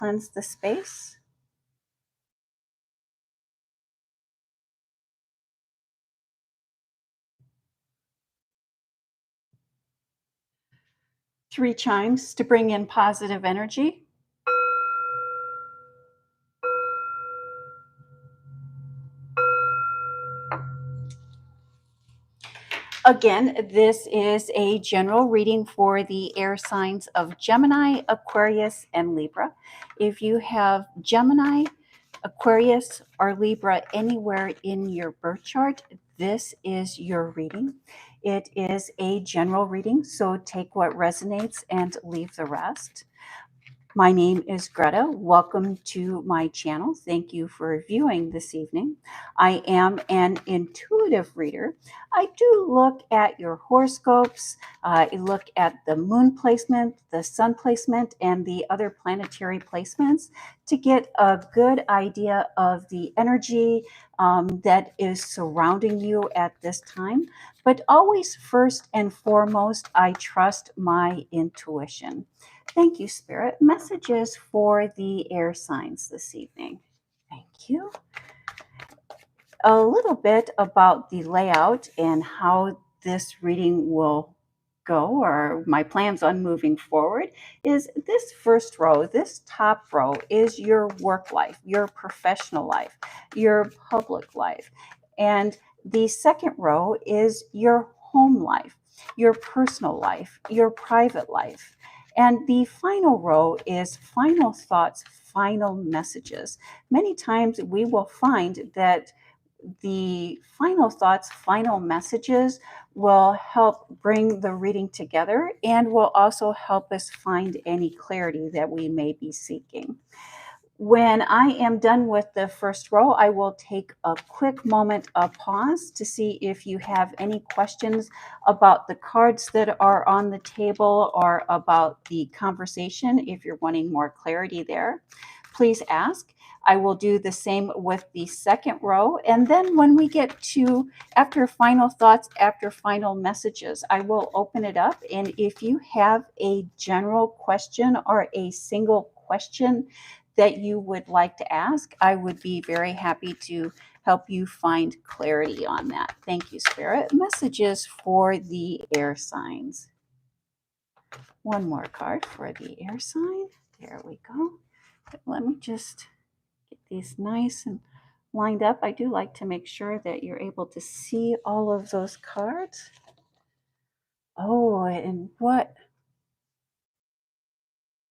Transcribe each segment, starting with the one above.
cleanse the space. Three chimes to bring in positive energy. Again, this is a general reading for the air signs of Gemini, Aquarius, and Libra. If you have Gemini, Aquarius, or Libra anywhere in your birth chart, this is your reading. It is a general reading, so take what resonates and leave the rest. My name is Greta. Welcome to my channel. Thank you for viewing this evening. I am an intuitive reader. I do look at your horoscopes. I look at the moon placement, the sun placement, and the other planetary placements to get a good idea of the energy that is surrounding you at this time. But always, first and foremost, I trust my intuition. Thank you, Spirit. Messages for the air signs this evening. Thank you. A little bit about the layout and how this reading will go, or my plans on moving forward, is this first row, this top row, is your work life, your professional life, your public life. And the second row is your home life, your personal life, your private life. And the final row is final thoughts, final messages. Many times we will find that the final thoughts, final messages will help bring the reading together and will also help us find any clarity that we may be seeking. When I am done with the first row, I will take a quick moment of pause to see if you have any questions about the cards that are on the table or about the conversation. If you're wanting more clarity there, please ask. I will do the same with the second row. And then when we get to after final thoughts, after final messages, I will open it up. And if you have a general question or a single question that you would like to ask, I would be very happy to help you find clarity on that. Thank you, Spirit. Messages for the air signs. One more card for the air sign. There we go. Let me just get these nice and lined up. I do like to make sure that you're able to see all of those cards. Oh, and what?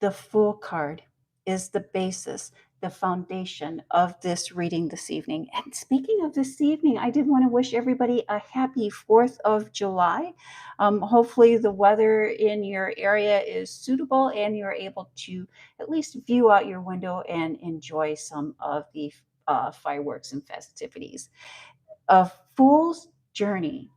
The Fool card is the basis, the foundation of this reading this evening. And speaking of this evening, I did want to wish everybody a happy 4th of July. Hopefully the weather in your area is suitable and you're able to at least view out your window and enjoy some of the fireworks and festivities. A Fool's Journey.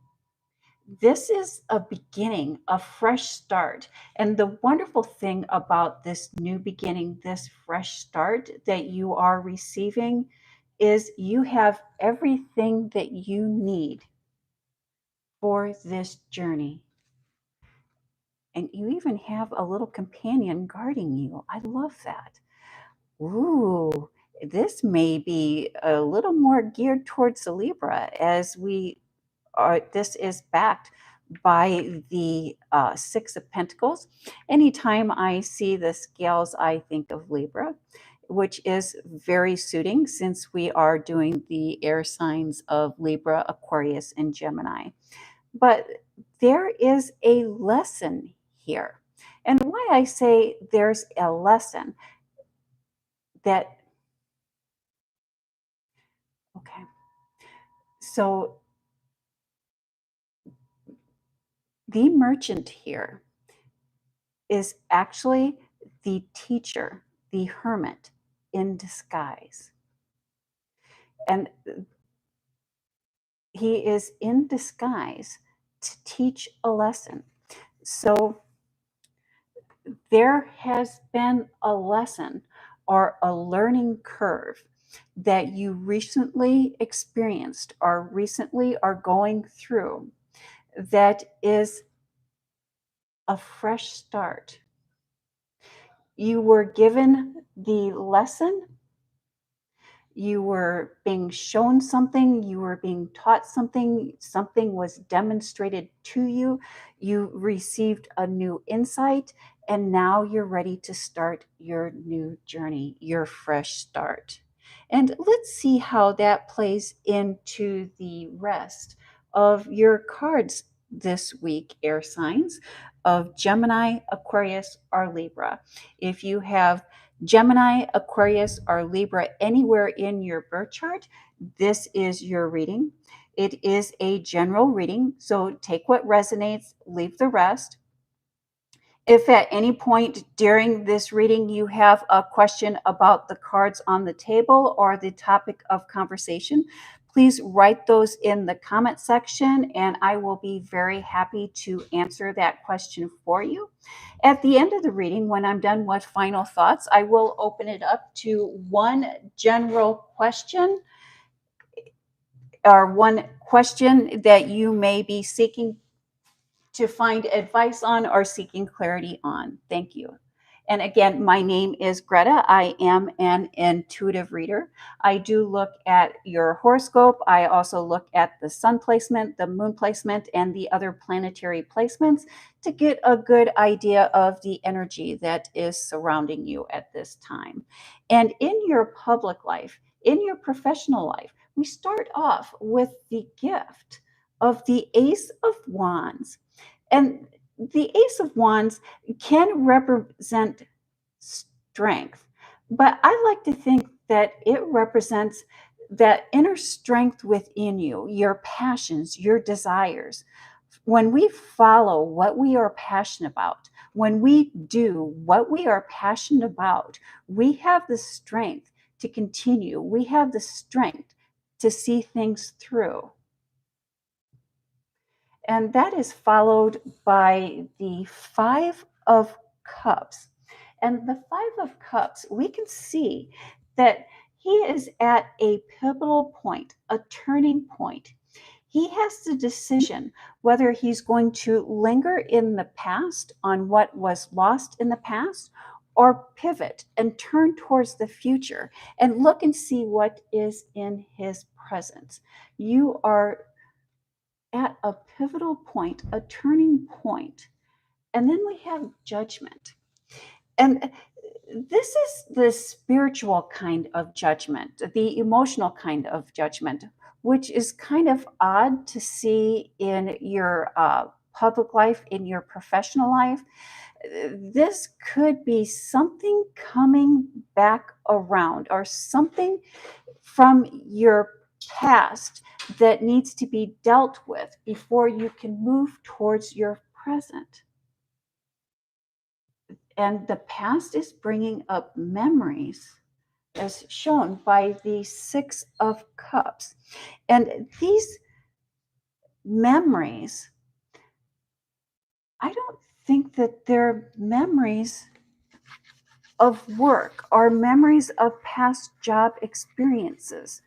This is a beginning, a fresh start. And the wonderful thing about this new beginning, this fresh start that you are receiving, is you have everything that you need for this journey. And you even have a little companion guarding you. I love that. Ooh, this may be a little more geared towards the Libra as this is backed by the Six of Pentacles. Anytime I see the scales, I think of Libra, which is very suiting since we are doing the air signs of Libra, Aquarius, and Gemini. But there is a lesson here. And why I say there's a lesson that, okay, so the merchant here is actually the teacher, the hermit in disguise. And he is in disguise to teach a lesson. So there has been a lesson or a learning curve that you recently experienced or recently are going through that is a fresh start. You were given the lesson, you were being shown something, you were being taught something, something was demonstrated to you, you received a new insight, and now you're ready to start your new journey, your fresh start. And let's see how that plays into the rest of your cards this week, air signs of Gemini, Aquarius, or Libra. If you have Gemini, Aquarius, or Libra anywhere in your birth chart, this is your reading. It is a general reading, so take what resonates, leave the rest. If at any point during this reading you have a question about the cards on the table or the topic of conversation, please write those in the comment section and I will be very happy to answer that question for you. At the end of the reading, when I'm done with final thoughts, I will open it up to one general question or one question that you may be seeking to find advice on or seeking clarity on. Thank you. And again, my name is Greta. I am an intuitive reader. I do look at your horoscope. I also look at the sun placement, the moon placement, and the other planetary placements to get a good idea of the energy that is surrounding you at this time. And in your public life, in your professional life, we start off with the gift of the Ace of Wands. And the Ace of Wands can represent strength, but I like to think that it represents that inner strength within you, your passions, your desires. When we follow what we are passionate about, when we do what we are passionate about, we have the strength to continue. We have the strength to see things through. And that is followed by the Five of Cups. And the Five of Cups, we can see that he is at a pivotal point, a turning point. He has the decision whether he's going to linger in the past on what was lost in the past or pivot and turn towards the future and look and see what is in his presence. You are at a pivotal point, a turning point. And then we have judgment. And this is the spiritual kind of judgment, the emotional kind of judgment, which is kind of odd to see in your public life, in your professional life. This could be something coming back around or something from your past that needs to be dealt with before you can move towards your present. And the past is bringing up memories as shown by the Six of Cups. And these memories, I don't think that they're memories of work or memories of past job experiences.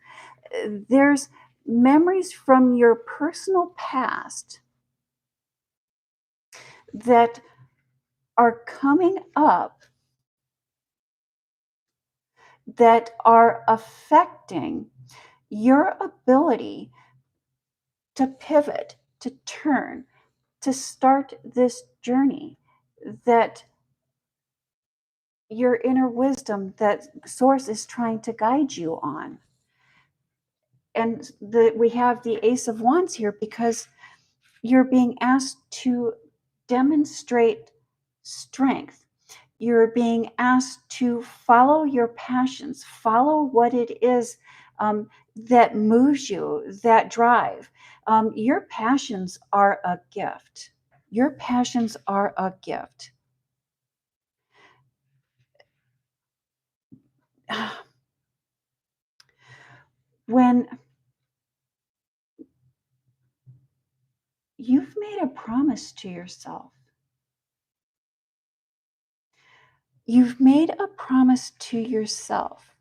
There's memories from your personal past that are coming up that are affecting your ability to pivot, to turn, to start this journey, that your inner wisdom that source is trying to guide you on. And we have the Ace of Wands here because you're being asked to demonstrate strength. You're being asked to follow your passions, follow what it is that moves you, that drive. Your passions are a gift. Your passions are a gift. When you've made a promise to yourself, you've made a promise to yourself,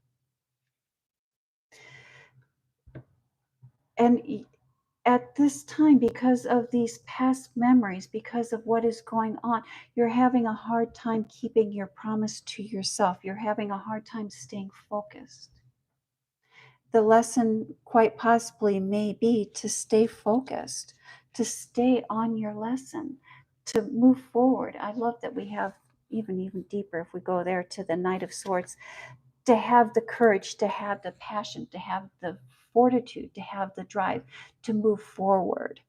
and at this time, because of these past memories, because of what is going on, you're having a hard time keeping your promise to yourself. You're having a hard time staying focused. The lesson quite possibly may be to stay focused, to stay on your lesson, to move forward. I love that we have even deeper, if we go there to the Knight of Swords, to have the courage, to have the passion, to have the fortitude, to have the drive to move forward.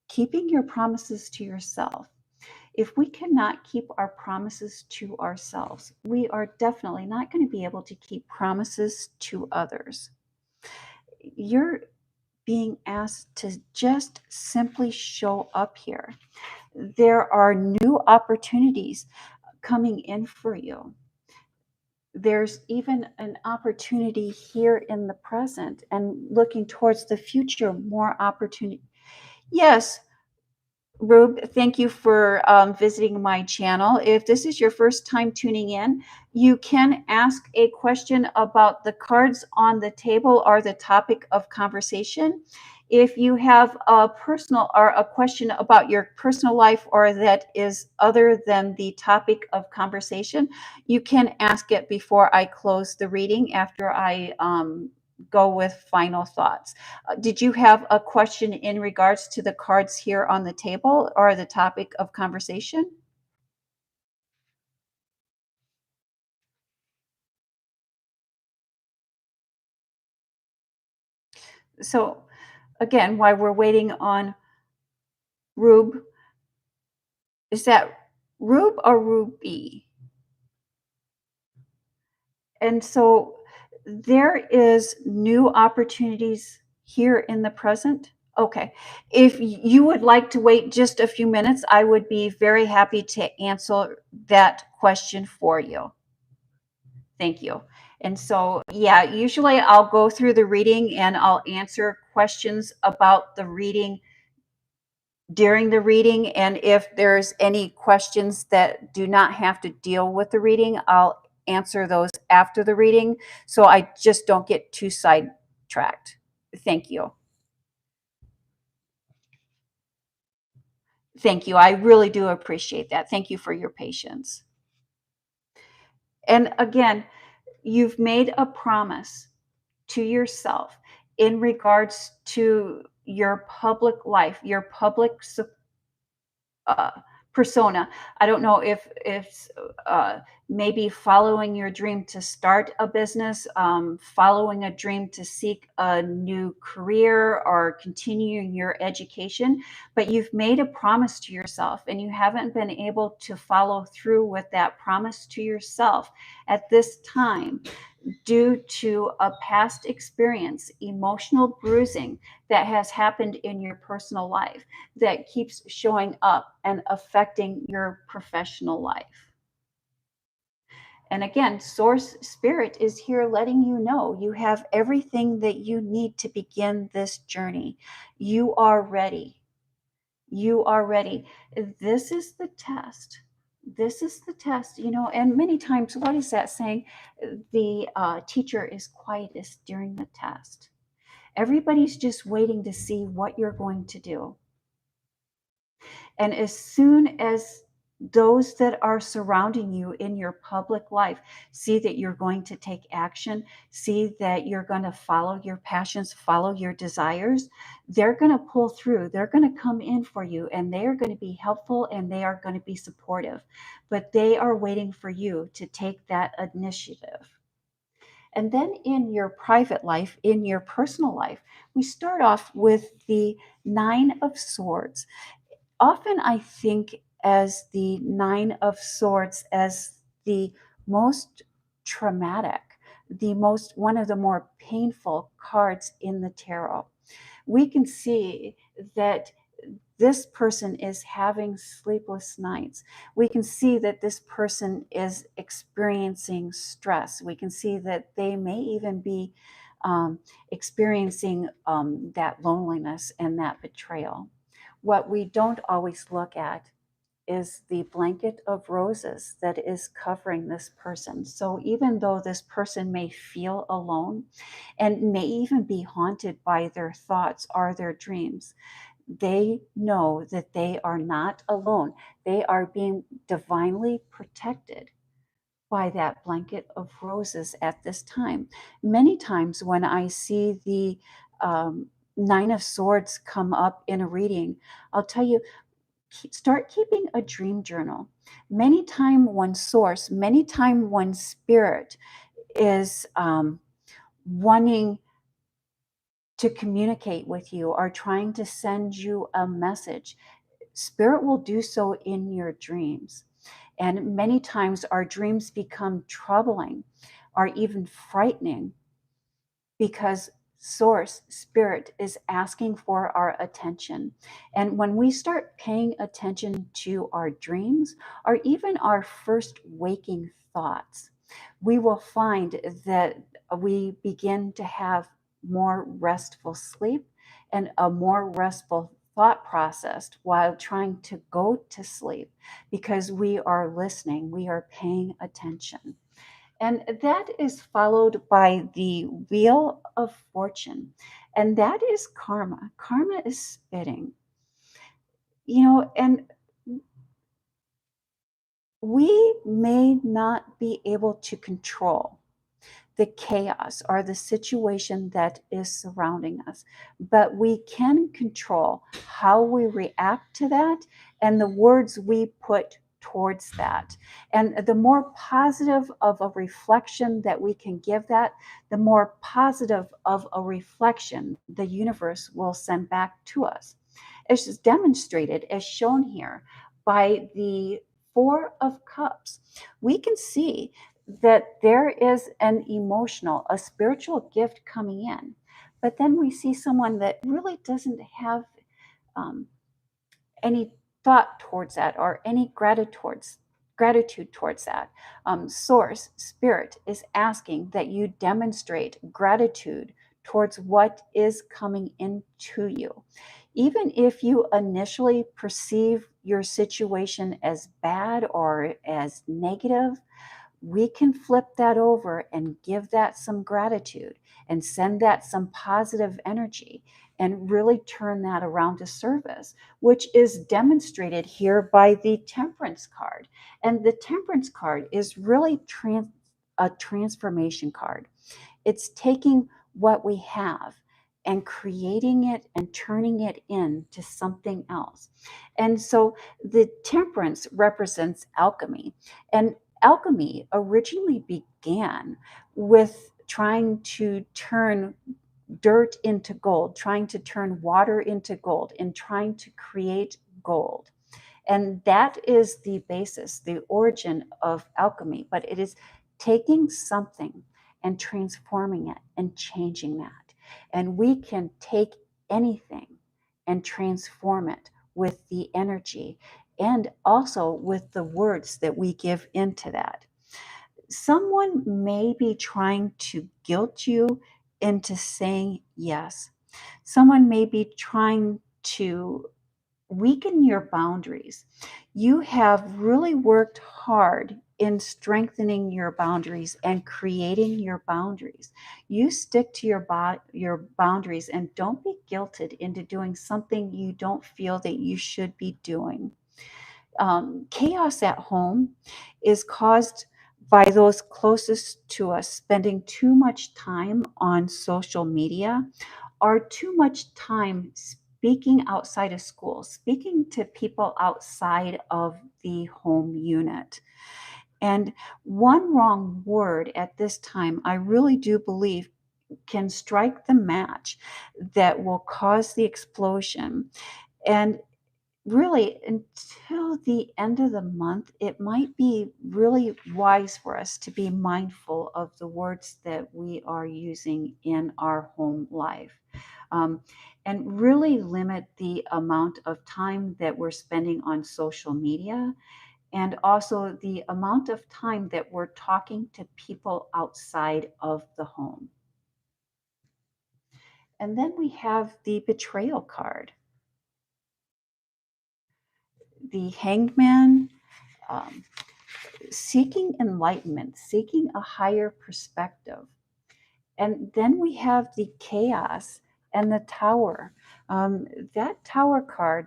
Keeping your promises to yourself. If we cannot keep our promises to ourselves, we are definitely not going to be able to keep promises to others. You're being asked to just simply show up here. There are new opportunities coming in for you. There's even an opportunity here in the present, and looking towards the future, more opportunity. Yes, Rube, thank you for visiting my channel. If this is your first time tuning in, you can ask a question about the cards on the table or the topic of conversation. If you have a personal or a question about your personal life or that is other than the topic of conversation, you can ask it before I close the reading, after I go with final thoughts. Did you have a question in regards to the cards here on the table or the topic of conversation? So again, while we're waiting on Rube, is that Rube or Ruby? And so there is new opportunities here in the present. Okay. If you would like to wait just a few minutes, I would be very happy to answer that question for you. Thank you. And so, yeah, usually I'll go through the reading and I'll answer questions about the reading during the reading. And if there's any questions that do not have to deal with the reading, I'll answer those after the reading, so I just don't get too sidetracked. Thank you. Thank you. I really do appreciate that. Thank you for your patience. And again, you've made a promise to yourself in regards to your public life, your public uh, persona. I don't know if it's maybe following your dream to start a business, following a dream to seek a new career, or continuing your education, but you've made a promise to yourself and you haven't been able to follow through with that promise to yourself at this time, due to a past experience, emotional bruising that has happened in your personal life that keeps showing up and affecting your professional life. And again, Source Spirit is here letting you know you have everything that you need to begin this journey. You are ready. You are ready. This is the test. This is the test, and many times, what is that saying? The teacher is quietest during the test. Everybody's just waiting to see what you're going to do. And as soon as those that are surrounding you in your public life see that you're going to take action, see that you're going to follow your passions, follow your desires, they're going to pull through. They're going to come in for you, and they are going to be helpful, and they are going to be supportive. But they are waiting for you to take that initiative. And then in your private life, in your personal life, we start off with the Nine of Swords. Often I think as the Nine of Swords as the most traumatic, one of the more painful cards in the tarot. We can see that this person is having sleepless nights. We can see that this person is experiencing stress. We can see that they may even be experiencing that loneliness and that betrayal. What we don't always look at is the blanket of roses that is covering this person. So even though this person may feel alone and may even be haunted by their thoughts or their dreams, they know that they are not alone. They are being divinely protected by that blanket of roses at this time. Many times when I see the Nine of Swords come up in a reading, I'll tell you, start keeping a dream journal. Many time one source, many time one spirit is wanting to communicate with you or trying to send you a message, spirit will do so in your dreams. And many times our dreams become troubling or even frightening because source spirit is asking for our attention. And when we start paying attention to our dreams or even our first waking thoughts, we will find that we begin to have more restful sleep and a more restful thought process while trying to go to sleep, because we are listening, we are paying attention. And that is followed by the Wheel of Fortune. And that is karma. Karma is spitting. And we may not be able to control the chaos or the situation that is surrounding us, but we can control how we react to that and the words we put towards that. And the more positive of a reflection that we can give that, the more positive of a reflection the universe will send back to us. It's demonstrated, as shown here, by the Four of Cups. We can see that there is an emotional, a spiritual gift coming in. But then we see someone that really doesn't have um, any thought towards that or any gratitude towards that. Source, spirit is asking that you demonstrate gratitude towards what is coming into you. Even if you initially perceive your situation as bad or as negative, we can flip that over and give that some gratitude and send that some positive energy and really turn that around to service, which is demonstrated here by the Temperance card. And the Temperance card is really a transformation card. It's taking what we have and creating it and turning it into something else. And so the Temperance represents alchemy. And alchemy originally began with trying to turn dirt into gold, trying to turn water into gold, and trying to create gold. And that is the basis, the origin of alchemy. But it is taking something and transforming it and changing that. And we can take anything and transform it with the energy and also with the words that we give into that. Someone may be trying to guilt you into saying yes. Someone may be trying to weaken your boundaries. You have really worked hard in strengthening your boundaries and creating your boundaries. You stick to your boundaries and don't be guilted into doing something you don't feel that you should be doing. Chaos at home is caused by those closest to us spending too much time on social media or too much time speaking outside of school, speaking to people outside of the home unit. And one wrong word at this time, I really do believe, can strike the match that will cause the explosion. And really, until the end of the month, it might be really wise for us to be mindful of the words that we are using in our home life. Um, and really limit the amount of time that we're spending on social media, and also the amount of time that we're talking to people outside of the home. And then we have the betrayal card. the Hangman, seeking enlightenment, seeking a higher perspective. And then we have the Chaos and the Tower. That Tower card,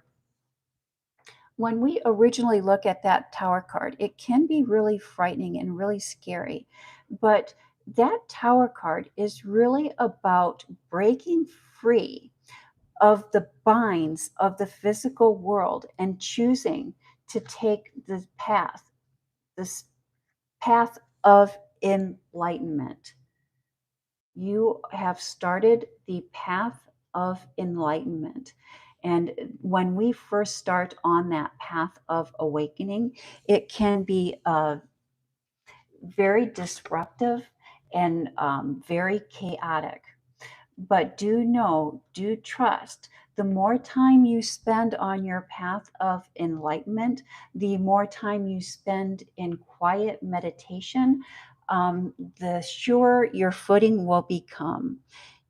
when we originally look at that Tower card, it can be really frightening and really scary. But that Tower card is really about breaking free of the binds of the physical world and choosing to take this path of enlightenment. You have started the path of enlightenment. And when we first start on that path of awakening, it can be very disruptive and very chaotic. But do trust, the more time you spend on your path of enlightenment, the more time you spend in quiet meditation, the surer your footing will become.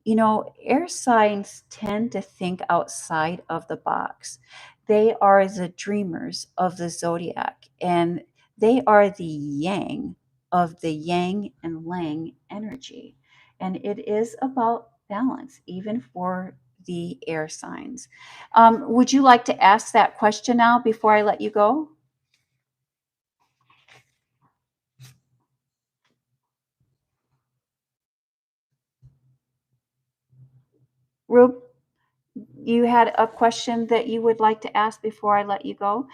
Air signs tend to think outside of the box. They are the dreamers of the zodiac, and they are the yang of the yang and lang energy. And it is about balance, even for the air signs. Would you like to ask that question now before I let you go? Rube, you had a question that you would like to ask before I let you go.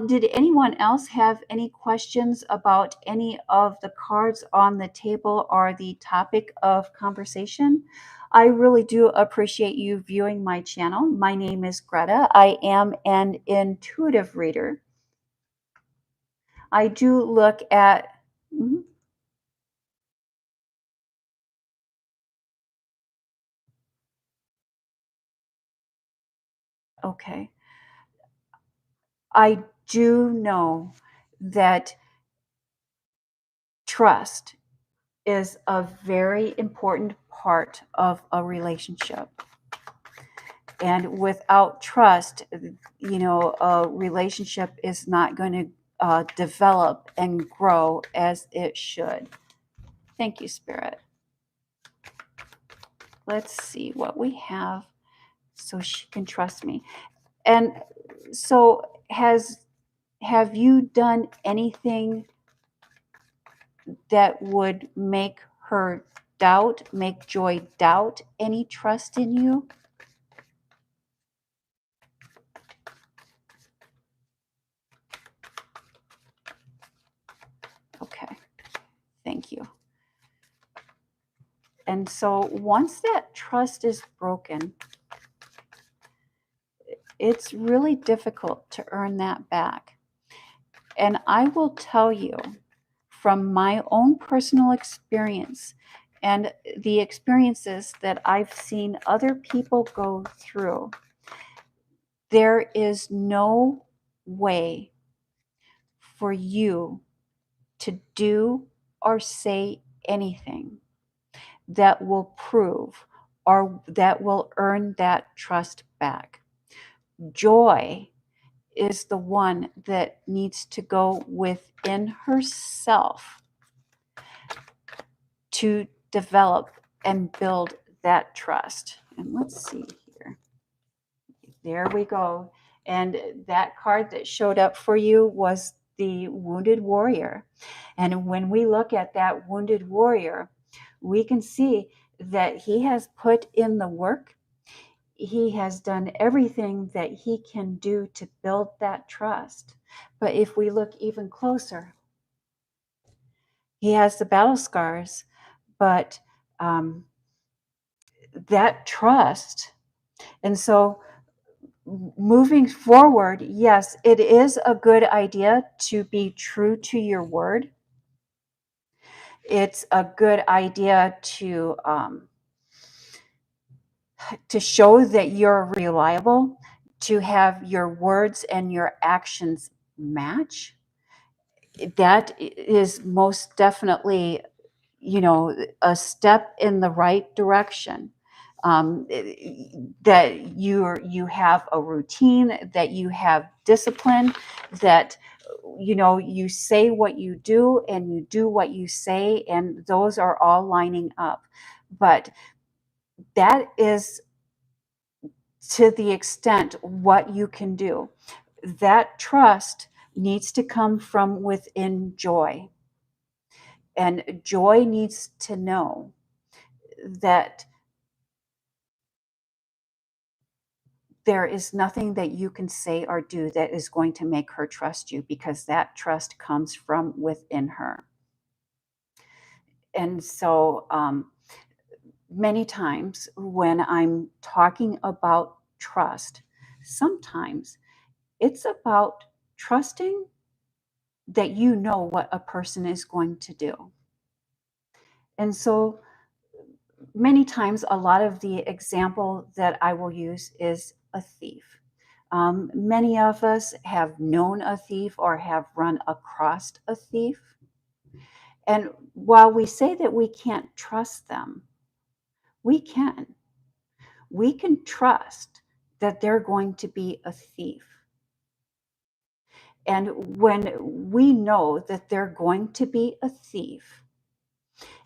Did anyone else have any questions about any of the cards on the table or the topic of conversation? I really do appreciate you viewing my channel. My name is Greta. I am an intuitive reader. I do look at... Mhm. Okay. I do know that trust is a very important part of a relationship. And without trust, a relationship is not going to develop and grow as it should. Thank you, Spirit. Let's see what we have so she can trust me. And so have you done anything that would make her make Joy doubt any trust in you? Okay, thank you. And so once that trust is broken, it's really difficult to earn that back. And I will tell you from my own personal experience and the experiences that I've seen other people go through, there is no way for you to do or say anything that will prove or that will earn that trust back. Joy is the one that needs to go within herself to develop and build that trust. And let's see here. There we go. And that card that showed up for you was the Wounded Warrior. And when we look at that Wounded Warrior, we can see that he has put in the work. He has done everything that he can do to build that trust. But if we look even closer, he has the battle scars, but that trust. And so moving forward, yes, it is a good idea to be true to your word. It's a good idea to show that you're reliable, to have your words and your actions match. That is most definitely, a step in the right direction. that you have a routine, that you have discipline, that you say what you do and you do what you say, and those are all lining up. But that is to the extent what you can do. That trust needs to come from within joy. And joy needs to know that there is nothing that you can say or do that is going to make her trust you, because that trust comes from within her. And so many times when I'm talking about trust, sometimes it's about trusting that you know what a person is going to do. And so many times, a lot of the example that I will use is a thief. Many of us have known a thief or have run across a thief. And while we say that we can't trust them, we can. We can trust that they're going to be a thief. And when we know that they're going to be a thief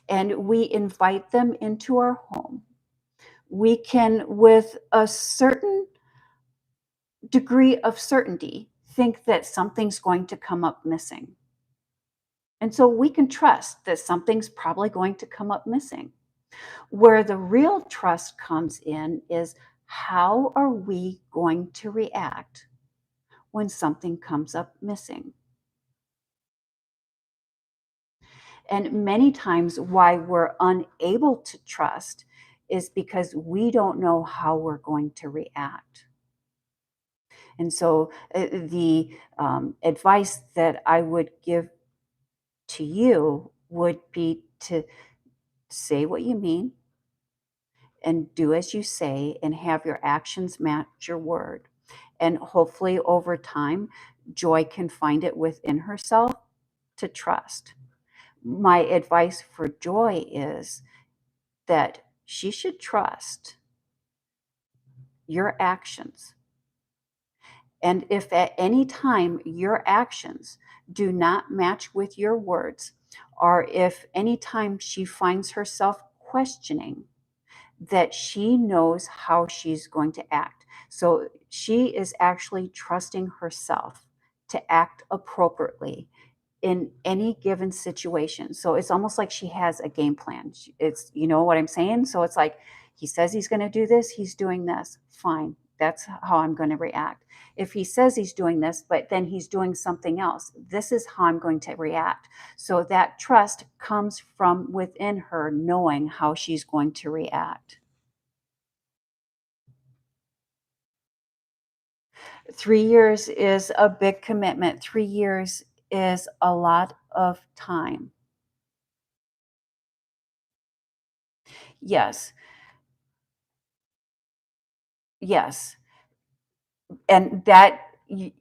and we invite them into our home, we can, with a certain degree of certainty, think that something's going to come up missing. And so we can trust that something's probably going to come up missing. Where the real trust comes in is, how are we going to react when something comes up missing? And many times why we're unable to trust is because we don't know how we're going to react. And so the advice that I would give to you would be to say what you mean and do as you say, and have your actions match your word. And hopefully over time, Joy can find it within herself to trust. My advice for Joy is that she should trust your actions. And if at any time your actions do not match with your words, or if any time she finds herself questioning, that she knows how she's going to act. So she is actually trusting herself to act appropriately in any given situation. So it's almost like she has a game plan. It's, you know what I'm saying? So it's like, he says he's going to do this, he's doing this. Fine. That's how I'm going to react. If he says he's doing this, but then he's doing something else, this is how I'm going to react. So that trust comes from within her, knowing how she's going to react. 3 years is a big commitment. 3 years is a lot of time. Yes. Yes. And that,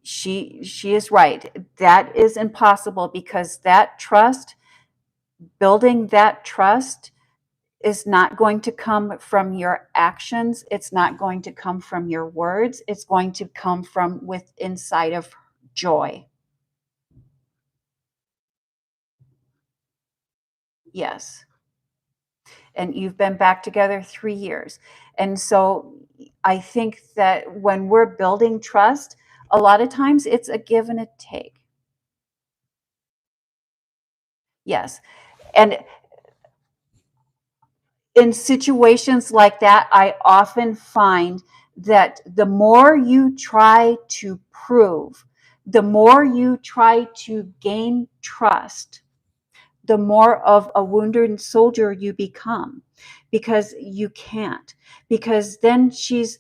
she is right. That is impossible, because that trust, building that trust, is not going to come from your actions. It's not going to come from your words. It's going to come from inside of Joy. Yes. And you've been back together 3 years. And so I think that when we're building trust, a lot of times it's a give and a take. Yes. And in situations like that, I often find that the more you try to prove, the more you try to gain trust, the more of a wounded soldier you become, because you can't. Because then she's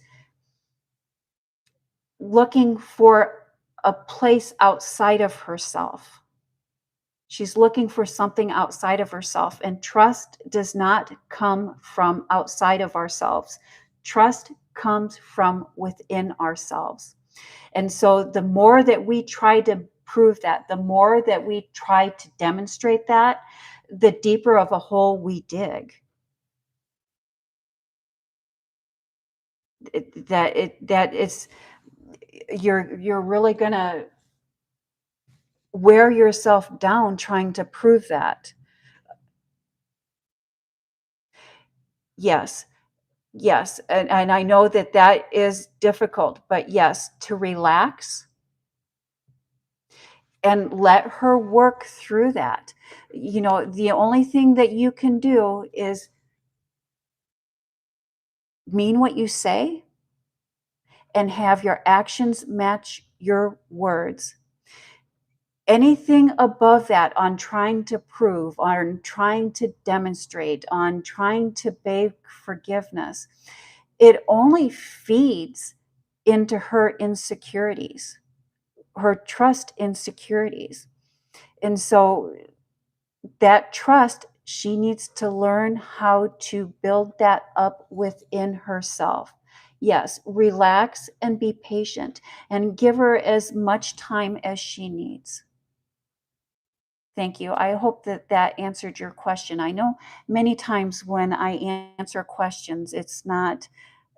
looking for a place outside of herself. She's looking for something outside of herself, and trust does not come from outside of ourselves. Trust comes from within ourselves. And so the more that we try to prove that, the more that we try to demonstrate that, the deeper of a hole we dig. that it's you're really gonna wear yourself down trying to prove that. Yes, yes, and I know that that is difficult, but yes, to relax and let her work through that. You know, the only thing that you can do is mean what you say and have your actions match your words. Anything above that on trying to prove, on trying to demonstrate, on trying to beg forgiveness, it only feeds into her insecurities, her trust insecurities. And so that trust, she needs to learn how to build that up within herself. Yes, relax and be patient and give her as much time as she needs. Thank you. I hope that that answered your question. I know many times when I answer questions, it's not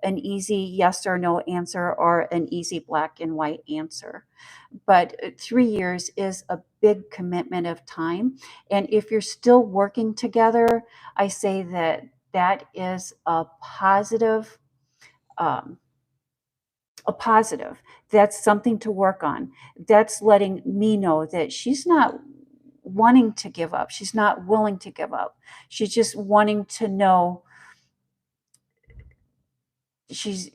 an easy yes or no answer or an easy black and white answer. But 3 years is a big commitment of time. And if you're still working together, I say that that is um, a positive. That's something to work on. That's letting me know that she's not wanting to give up. She's not willing to give up. She's just wanting to know she's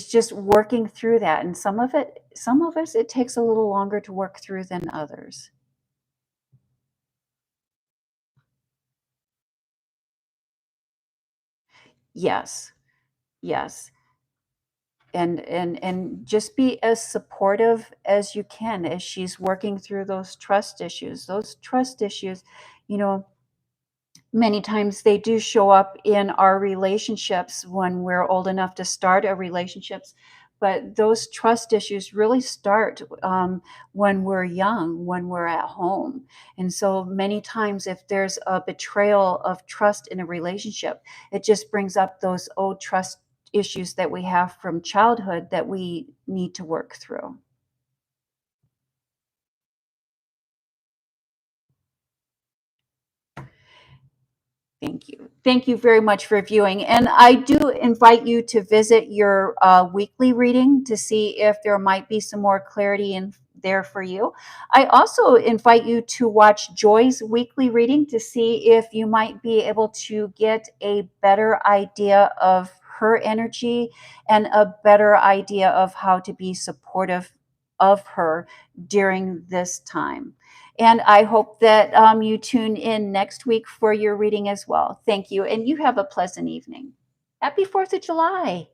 just working through that. And some of us, it takes a little longer to work through than others. Yes. Yes. And just be as supportive as you can as she's working through those trust issues. Those trust issues, you know, many times they do show up in our relationships when we're old enough to start our relationships, but those trust issues really start when we're young, when we're at home. And so many times if there's a betrayal of trust in a relationship, it just brings up those old trust issues that we have from childhood that we need to work through. Thank you. Thank you very much for viewing. And I do invite you to visit your weekly reading to see if there might be some more clarity in there for you. I also invite you to watch Joy's weekly reading to see if you might be able to get a better idea of her energy and a better idea of how to be supportive of her during this time. And I hope that you tune in next week for your reading as well. Thank you. And you have a pleasant evening. Happy 4th of July.